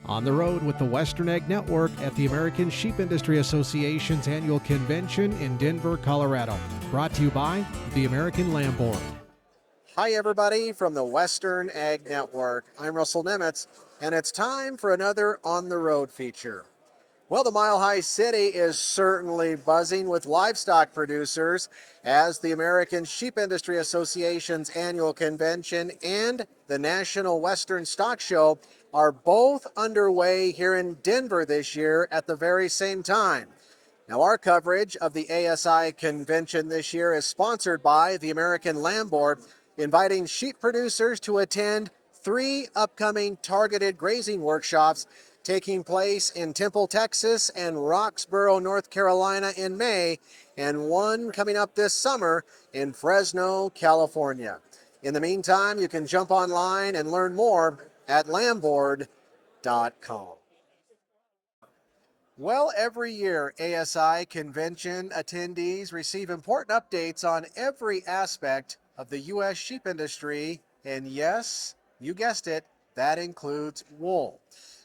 On the road with the Western Ag Network at the American Sheep Industry Association's annual convention in Denver, Colorado. Brought to you by the American Lamb Board. Hi everybody from the Western Ag Network. I'm Russell Nemetz, and it's time for another On the Road feature. Well, the Mile High City is certainly buzzing with livestock producers as the American Sheep Industry Association's annual convention and the National Western Stock Show are both underway here in Denver this year at the very same time. Now, our coverage of the ASI convention this year is sponsored by the American Lamb Board, inviting sheep producers to attend 3 upcoming targeted grazing workshops taking place in Temple, Texas and Roxborough, North Carolina in May, and one coming up this summer in Fresno, California. In the meantime, you can jump online and learn more at lambboard.com. Well, every year, ASI convention attendees receive important updates on every aspect of the U.S. sheep industry, and yes, you guessed it, that includes wool.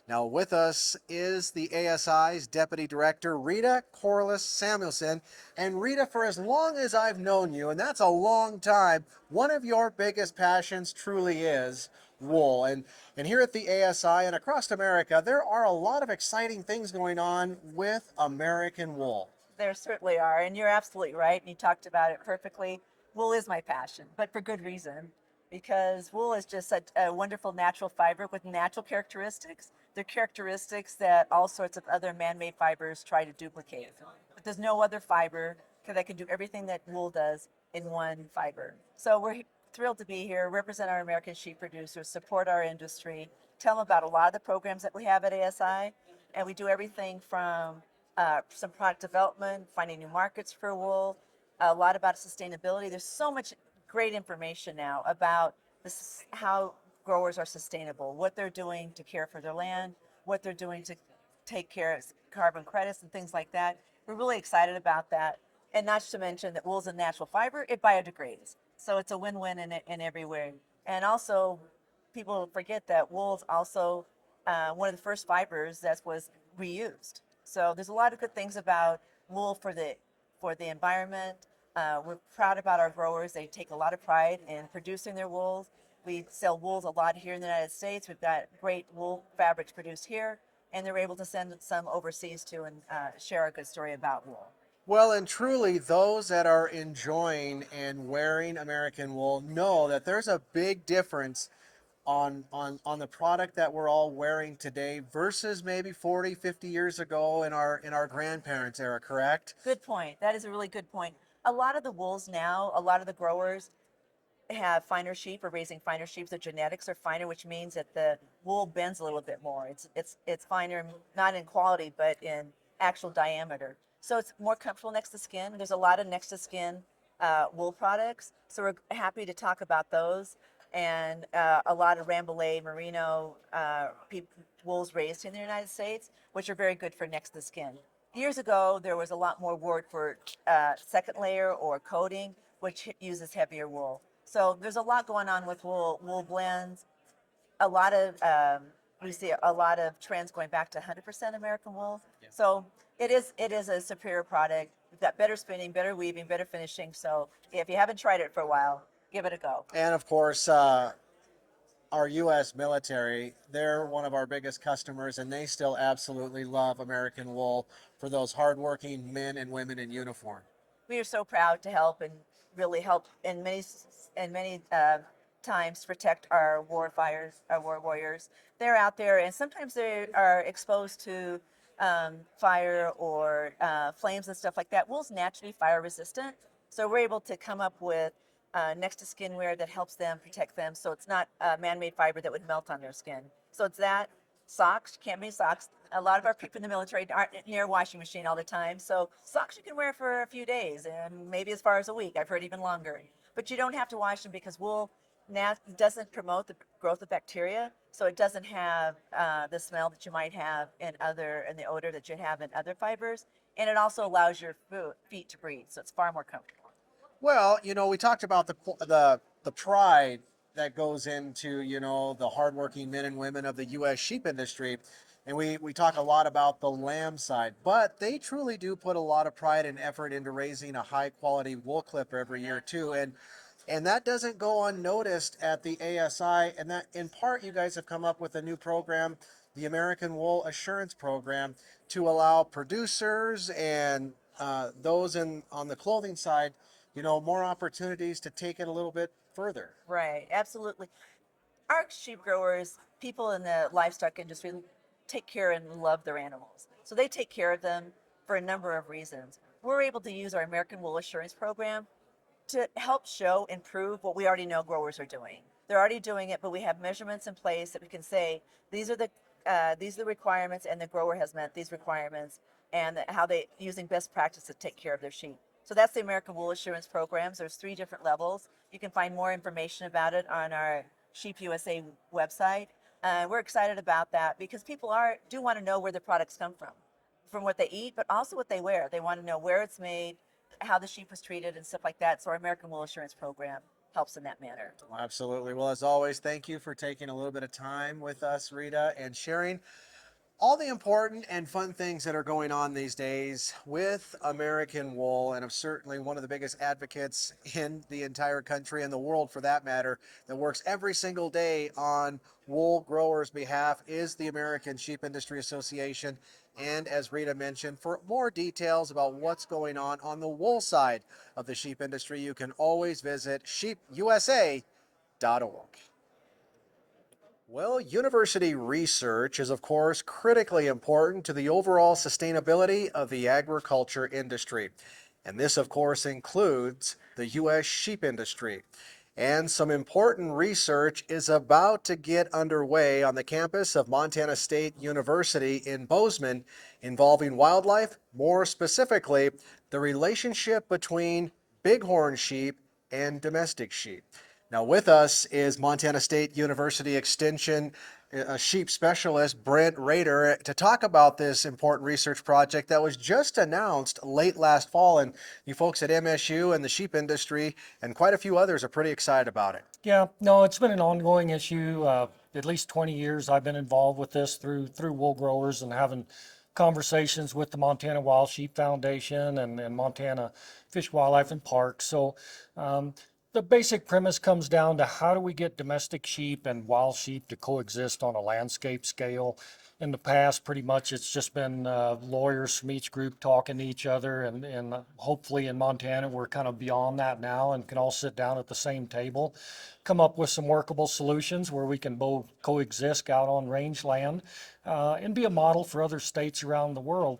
Now, with us is the ASI's Deputy Director, Rita Kourlis-Samuelson. And Rita, for as long as I've known you, and that's a long time, one of your biggest passions truly is wool. And here at the ASI and across America, there are a lot of exciting things going on with American wool. There certainly are, and you're absolutely right, and you talked about it perfectly. Wool is my passion, but for good reason, because wool is just such a wonderful natural fiber with natural characteristics. They're characteristics that all sorts of other man-made fibers try to duplicate. But there's no other fiber that can do everything that wool does in one fiber. So we're thrilled to be here, represent our American sheep producers, support our industry, tell them about a lot of the programs that we have at ASI, and we do everything from some product development, finding new markets for wool, a lot about sustainability. There's so much great information now about this, how growers are sustainable, what they're doing to care for their land, what they're doing to take care of carbon credits and things like that. We're really excited about that. And not to mention that wool is a natural fiber, it biodegrades. So it's a win-win in every way. And also, people forget that wool is also one of the first fibers that was reused. So there's a lot of good things about wool for the environment. We're proud about our growers. They take a lot of pride in producing their wools. We sell wools a lot here in the United States. We've got great wool fabrics produced here, and they're able to send some overseas too and share a good story about wool. Well, and truly, those that are enjoying and wearing American wool know that there's a big difference on the product that we're all wearing today versus maybe 40, 50 years ago in our grandparents' era, correct? Good point. That is a really good point. A lot of the wools now, a lot of the growers have finer sheep or raising finer sheep. The genetics are finer, which means that the wool bends a little bit more. It's finer, not in quality, but in actual diameter. So it's more comfortable next to skin. There's a lot of next to skin wool products. So we're happy to talk about those. And a lot of Rambouillet, Merino wools raised in the United States, which are very good for next to skin. Years ago, there was a lot more word for second layer or coating, which uses heavier wool. So there's a lot going on with wool blends. A lot of we see a lot of trends going back to 100% American wool. Yeah. So it is a superior product. We've got better spinning, better weaving, better finishing. So if you haven't tried it for a while, give it a go. And of course, our U.S. military, they're one of our biggest customers, and they still absolutely love American wool for those hardworking men and women in uniform. We are so proud to help and really help in many times protect our war warriors. They're out there, and sometimes they are exposed to fire or flames and stuff like that. Wool's naturally fire resistant, so we're able to come up with next to skin wear that helps them protect them, so it's not a man-made fiber that would melt on their skin. So it's that. Socks, can't be socks. A lot of our people in the military aren't near a washing machine all the time, so socks you can wear for a few days and maybe as far as a week. I've heard even longer. But you don't have to wash them because wool doesn't promote the growth of bacteria, so it doesn't have the smell that you might have and the odor that you have in other fibers, and it also allows your feet to breathe, so it's far more comfortable. Well, we talked about the pride that goes into, the hardworking men and women of the U.S. sheep industry. And we talk a lot about the lamb side, but they truly do put a lot of pride and effort into raising a high quality wool clipper every year too. And that doesn't go unnoticed at the ASI. And that in part, you guys have come up with a new program, the American Wool Assurance Program, to allow producers and those on the clothing side, more opportunities to take it a little bit further. Right, absolutely. Our sheep growers, people in the livestock industry, take care and love their animals. So they take care of them for a number of reasons. We're able to use our American Wool Assurance Program to help show and prove what we already know growers are doing. They're already doing it, but we have measurements in place that we can say these are the requirements, and the grower has met these requirements, and how they using best practice to take care of their sheep. So that's the American Wool Assurance Programs. There's 3 different levels. You can find more information about it on our Sheep USA website. We're excited about that because people do want to know where the products come from what they eat, but also what they wear. They want to know where it's made, how the sheep was treated, and stuff like that. So our American Wool Assurance Program helps in that manner. Absolutely. Well, as always, thank you for taking a little bit of time with us, Rita, and sharing all the important and fun things that are going on these days with American wool. And I'm certainly one of the biggest advocates in the entire country and the world for that matter that works every single day on wool growers' behalf is the American Sheep Industry Association. And as Rita mentioned, for more details about what's going on the wool side of the sheep industry, you can always visit sheepusa.org. Well, university research is, of course, critically important to the overall sustainability of the agriculture industry. And this, of course, includes the U.S. sheep industry. And some important research is about to get underway on the campus of Montana State University in Bozeman involving wildlife, more specifically, the relationship between bighorn sheep and domestic sheep. Now with us is Montana State University Extension sheep specialist Brent Roeder to talk about this important research project that was just announced late last fall. And you folks at MSU and the sheep industry and quite a few others are pretty excited about it. Yeah, no, it's been an ongoing issue. At least 20 years I've been involved with this through wool growers and having conversations with the Montana Wild Sheep Foundation and Montana Fish, Wildlife and Parks. So the basic premise comes down to how do we get domestic sheep and wild sheep to coexist on a landscape scale. In the past, pretty much it's just been lawyers from each group talking to each other, and hopefully in Montana we're kind of beyond that now and can all sit down at the same table, come up with some workable solutions where we can both coexist out on rangeland and be a model for other states around the world.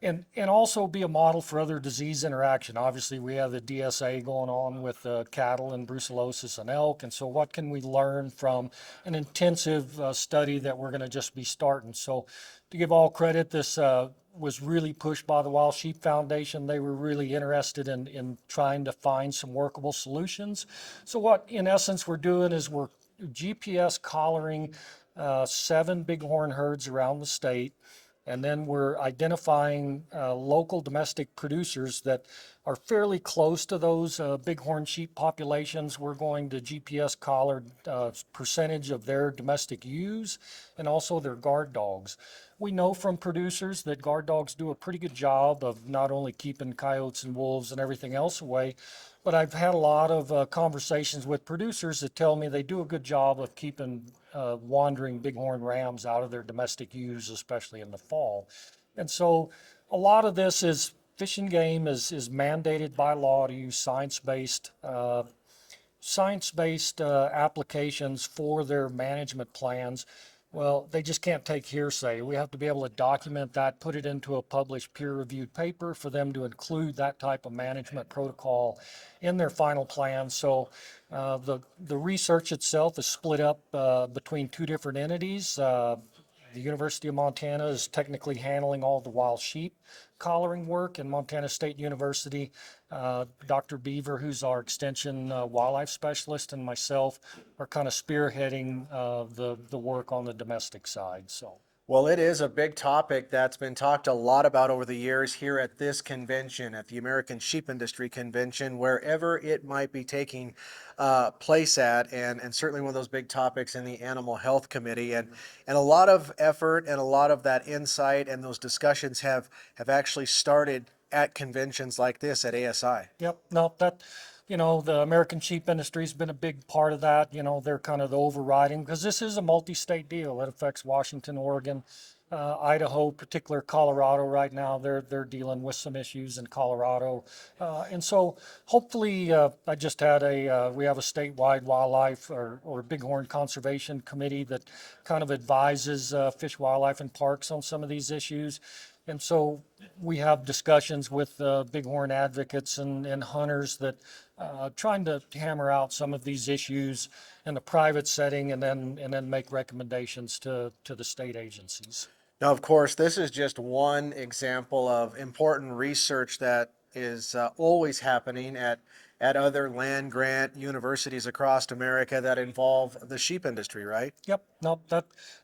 And also be a model for other disease interaction. Obviously, we have the DSA going on with cattle and brucellosis and elk. And so what can we learn from an intensive study that we're going to just be starting? So to give all credit, this was really pushed by the Wild Sheep Foundation. They were really interested in trying to find some workable solutions. So what, in essence, we're doing is we're GPS collaring 7 bighorn herds around the state. And then we're identifying local domestic producers that are fairly close to those bighorn sheep populations. We're going to GPS collar percentage of their domestic ewes and also their guard dogs. We know from producers that guard dogs do a pretty good job of not only keeping coyotes and wolves and everything else away, but I've had a lot of conversations with producers that tell me they do a good job of keeping wandering bighorn rams out of their domestic ewes, especially in the fall. And so a lot of this is Fish and Game is mandated by law to use science-based applications for their management plans. Well, they just can't take hearsay. We have to be able to document that, put it into a published peer-reviewed paper for them to include that type of management protocol in their final plan. So the research itself is split up between 2 different entities. The University of Montana is technically handling all the wild sheep collaring work, and Montana State University, Dr. Beaver, who's our extension wildlife specialist, and myself are kind of spearheading the work on the domestic side. So. Well, it is a big topic that's been talked a lot about over the years here at this convention, at the American Sheep Industry Convention, wherever it might be taking place at, and certainly one of those big topics in the Animal Health Committee. And a lot of effort and a lot of that insight and those discussions have actually started at conventions like this at ASI. Yep, no, that, the American sheep industry's been a big part of that. They're kind of the overriding, because this is a multi-state deal. It affects Washington, Oregon, Idaho, particular Colorado right now. They're dealing with some issues in Colorado. And so hopefully, I just had we have a statewide wildlife or bighorn conservation committee that kind of advises Fish, Wildlife, and Parks on some of these issues. And so we have discussions with bighorn advocates and hunters that trying to hammer out some of these issues in a private setting, and then make recommendations to the state agencies. Now, of course, this is just one example of important research that is always happening at other land grant universities across America that involve the sheep industry, right? Yep, no,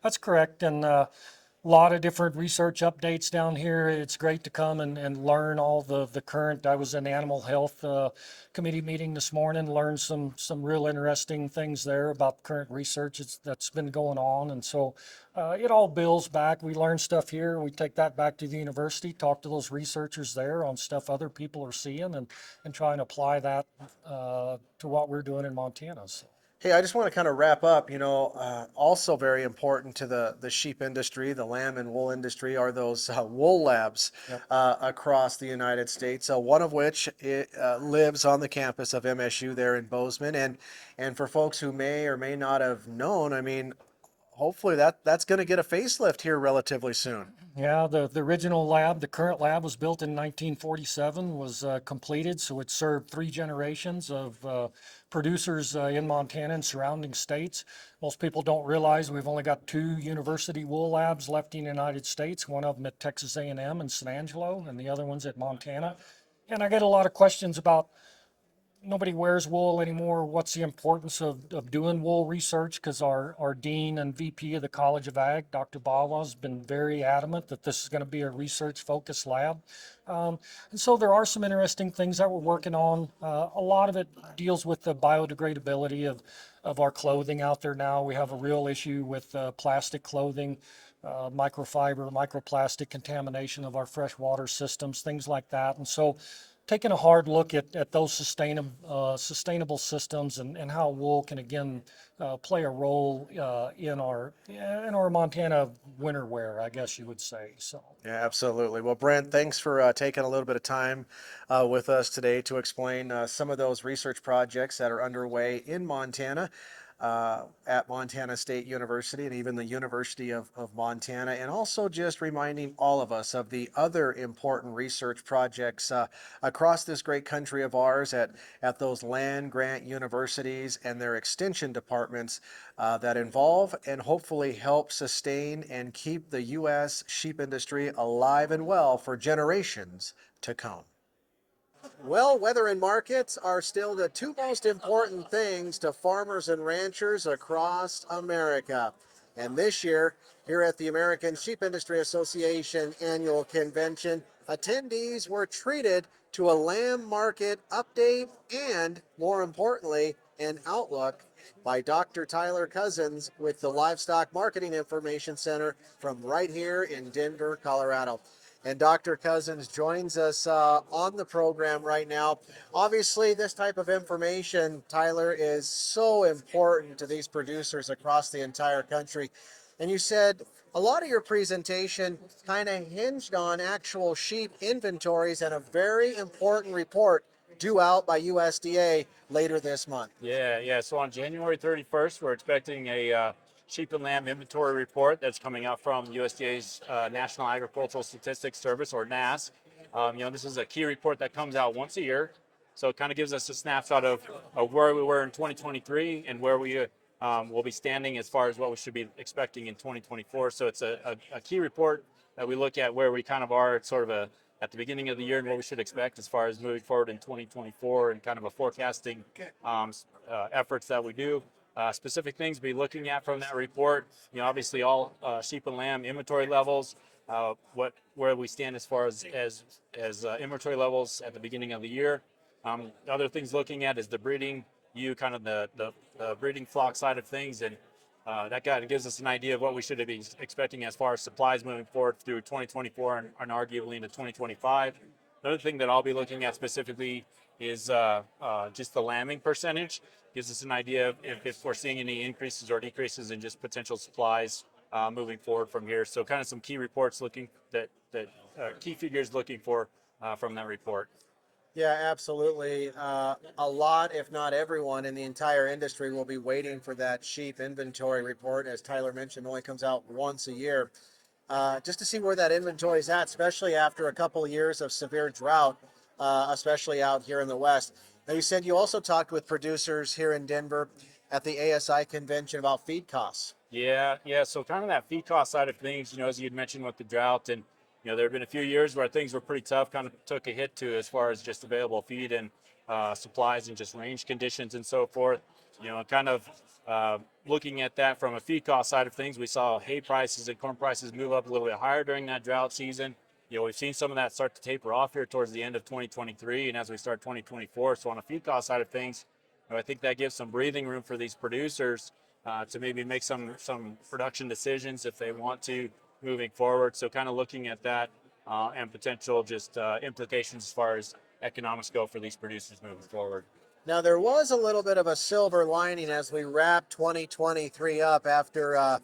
that's correct. And a lot of different research updates down here. It's great to come and learn all the current. I was in Animal Health Committee meeting this morning, learned some real interesting things there about current research that's been going on. And so it all builds back. We learn stuff here, we take that back to the university, talk to those researchers there on stuff other people are seeing, and try and apply that to what we're doing in Montana. So. Hey, I just want to kind of wrap up, also very important to the sheep industry, the lamb and wool industry, are those wool labs across the United States, one of which lives on the campus of MSU there in Bozeman. And for folks who may or may not have known, I mean, hopefully that's going to get a facelift here relatively soon. Yeah, the original lab, the current lab was built in 1947, was completed, so it served 3 generations of producers in Montana and surrounding states. Most people don't realize we've only got 2 university wool labs left in the United States, one of them at Texas A&M in San Angelo, and the other one's at Montana. And I get a lot of questions about, nobody wears wool anymore. What's the importance of doing wool research? Because our dean and VP of the College of Ag, Dr. Bawa, has been very adamant that this is going to be a research-focused lab. And so there are some interesting things that we're working on. A lot of it deals with the biodegradability of our clothing out there now. We have a real issue with plastic clothing, microfiber, microplastic contamination of our freshwater systems, things like that. And so taking a hard look at those sustainable systems and how wool can again play a role in our Montana winter wear, I guess you would say. So. Yeah, absolutely. Well, Brent, thanks for taking a little bit of time with us today to explain some of those research projects that are underway in Montana. At Montana State University and even the University of Montana, and also just reminding all of us of the other important research projects across this great country of ours at those land grant universities and their extension departments that involve and hopefully help sustain and keep the U.S. sheep industry alive and well for generations to come. Well, weather and markets are still the 2 most important things to farmers and ranchers across America. And this year, here at the American Sheep Industry Association annual convention, attendees were treated to a lamb market update and, more importantly, an outlook by Dr. Tyler Cozzens with the Livestock Marketing Information Center from right here in Denver, Colorado. And Dr. Cozzens joins us on the program right now. Obviously, this type of information, Tyler, is so important to these producers across the entire country. And you said a lot of your presentation kind of hinged on actual sheep inventories and a very important report due out by USDA later this month. Yeah. So on January 31st, we're expecting a sheep and lamb inventory report that's coming out from USDA's National Agricultural Statistics Service, or NASS. This is a key report that comes out once a year. So it kind of gives us a snapshot of where we were in 2023 and where we will be standing as far as what we should be expecting in 2024. So it's a key report that we look at where we kind of are at the beginning of the year and what we should expect as far as moving forward in 2024 and kind of a forecasting efforts that we do. specific things to be looking at from that report. Obviously all sheep and lamb inventory levels, where we stand as far as inventory levels at the beginning of the year. Other things looking at is the breeding, kind of the breeding flock side of things, and that kind of gives us an idea of what we should be expecting as far as supplies moving forward through 2024 and arguably into 2025. Another thing that I'll be looking at specifically is just the lambing percentage. Gives us an idea of if we're seeing any increases or decreases in just potential supplies moving forward from here. So kind of some key reports looking key figures looking for from that report. Yeah, absolutely. A lot, if not everyone in the entire industry will be waiting for that sheep inventory report. As Tyler mentioned, only comes out once a year. Just to see where that inventory is at, especially after a couple of years of severe drought, especially out here in the West. Now, you said you also talked with producers here in Denver at the ASI convention about feed costs. Yeah. So kind of that feed cost side of things, as you'd mentioned with the drought, and there have been a few years where things were pretty tough, kind of took a hit to as far as just available feed and supplies and just range conditions and so forth. Kind of looking at that from a feed cost side of things, we saw hay prices and corn prices move up a little bit higher during that drought season. We've seen some of that start to taper off here towards the end of 2023 and as we start 2024. So on a feed cost side of things, I think that gives some breathing room for these producers to maybe make some production decisions if they want to moving forward. So kind of looking at that and potential just implications as far as economics go for these producers moving forward. Now, there was a little bit of a silver lining as we wrap 2023 up after a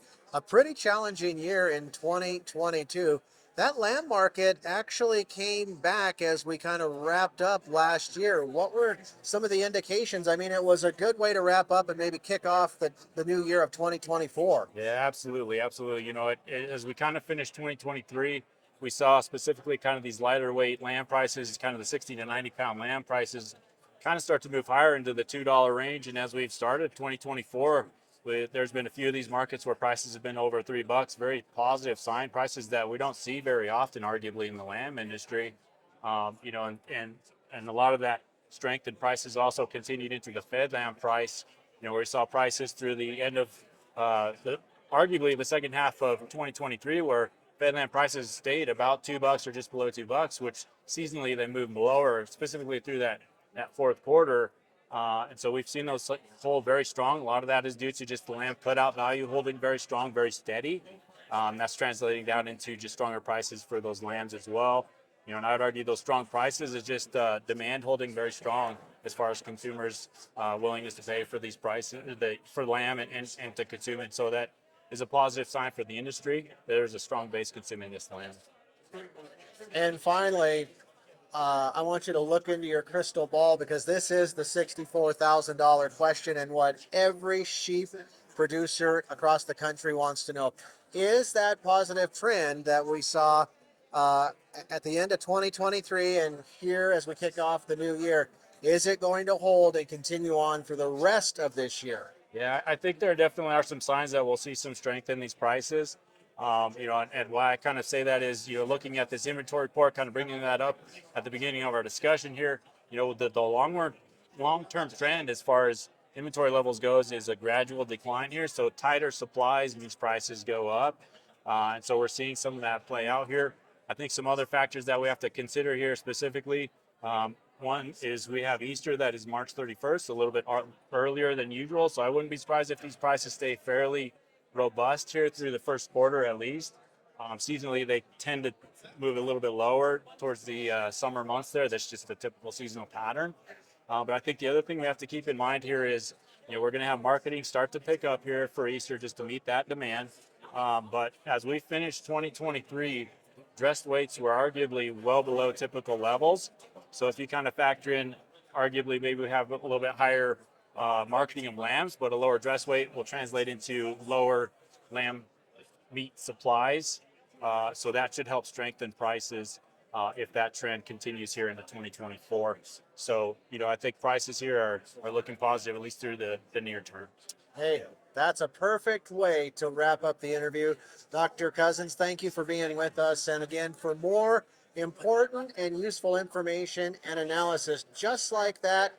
pretty challenging year in 2022. That lamb market actually came back as we kind of wrapped up last year. What were some of the indications? I mean, it was a good way to wrap up and maybe kick off the new year of 2024. Yeah, absolutely. As we kind of finished 2023, we saw specifically kind of these lighter weight lamb prices, kind of the 60 to 90 pound lamb prices, kind of start to move higher into the $2 range. And as we've started 2024, there's been a few of these markets where prices have been over $3. Very positive sign, prices that we don't see very often, arguably, in the lamb industry. And a lot of that strength in prices also continued into the fed lamb price. Where we saw prices through the end of arguably the second half of 2023, where fed lamb prices stayed about $2 or just below $2, which seasonally they moved lower, specifically through that fourth quarter. And so we've seen those hold very strong. A lot of that is due to just the lamb cutout value holding very strong, very steady. That's translating down into just stronger prices for those lambs as well. And I would argue those strong prices is just demand holding very strong as far as consumers' willingness to pay for these prices, for lamb and to consume it. So that is a positive sign for the industry. There's a strong base consuming this lamb. And finally, I want you to look into your crystal ball, because this is the $64,000 question and what every sheep producer across the country wants to know. Is that positive trend that we saw at the end of 2023 and here as we kick off the new year, is it going to hold and continue on for the rest of this year? Yeah, I think there definitely are some signs that we'll see some strength in these prices. And why I kind of say that is, looking at this inventory report, kind of bringing that up at the beginning of our discussion here, the long-term trend as far as inventory levels goes is a gradual decline here. So tighter supplies means prices go up. And so we're seeing some of that play out here. I think some other factors that we have to consider here specifically, one is we have Easter that is March 31st, a little bit earlier than usual. So I wouldn't be surprised if these prices stay fairly robust here through the first quarter at least. Seasonally, they tend to move a little bit lower towards the summer months there. That's just the typical seasonal pattern. But I think the other thing we have to keep in mind here is, we're going to have marketing start to pick up here for Easter just to meet that demand. But as we finish 2023, dressed weights were arguably well below typical levels. So if you kind of factor in, arguably maybe we have a little bit higher marketing of lambs, but a lower dress weight will translate into lower lamb meat supplies. So that should help strengthen prices if that trend continues here into 2024. So, I think prices here are looking positive, at least through the near term. Hey, that's a perfect way to wrap up the interview. Dr. Cozzens, thank you for being with us. And again, for more important and useful information and analysis just like that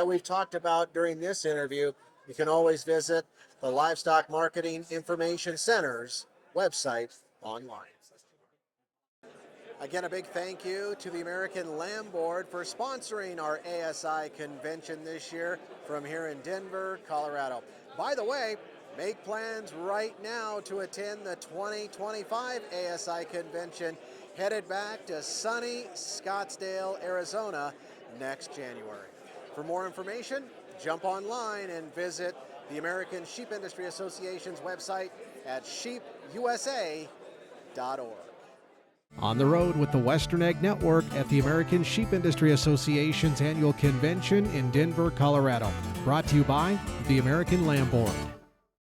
we've talked about during this interview, you can always visit the Livestock Marketing Information Center's website online. Again, a big thank you to the American Lamb Board for sponsoring our ASI convention this year from here in Denver, Colorado. By the way, make plans right now to attend the 2025 ASI convention headed back to sunny Scottsdale, Arizona next January. For more information, jump online and visit the American Sheep Industry Association's website at sheepusa.org. On the road with the Western Ag Network at the American Sheep Industry Association's annual convention in Denver, Colorado. Brought to you by the American Lamb Board.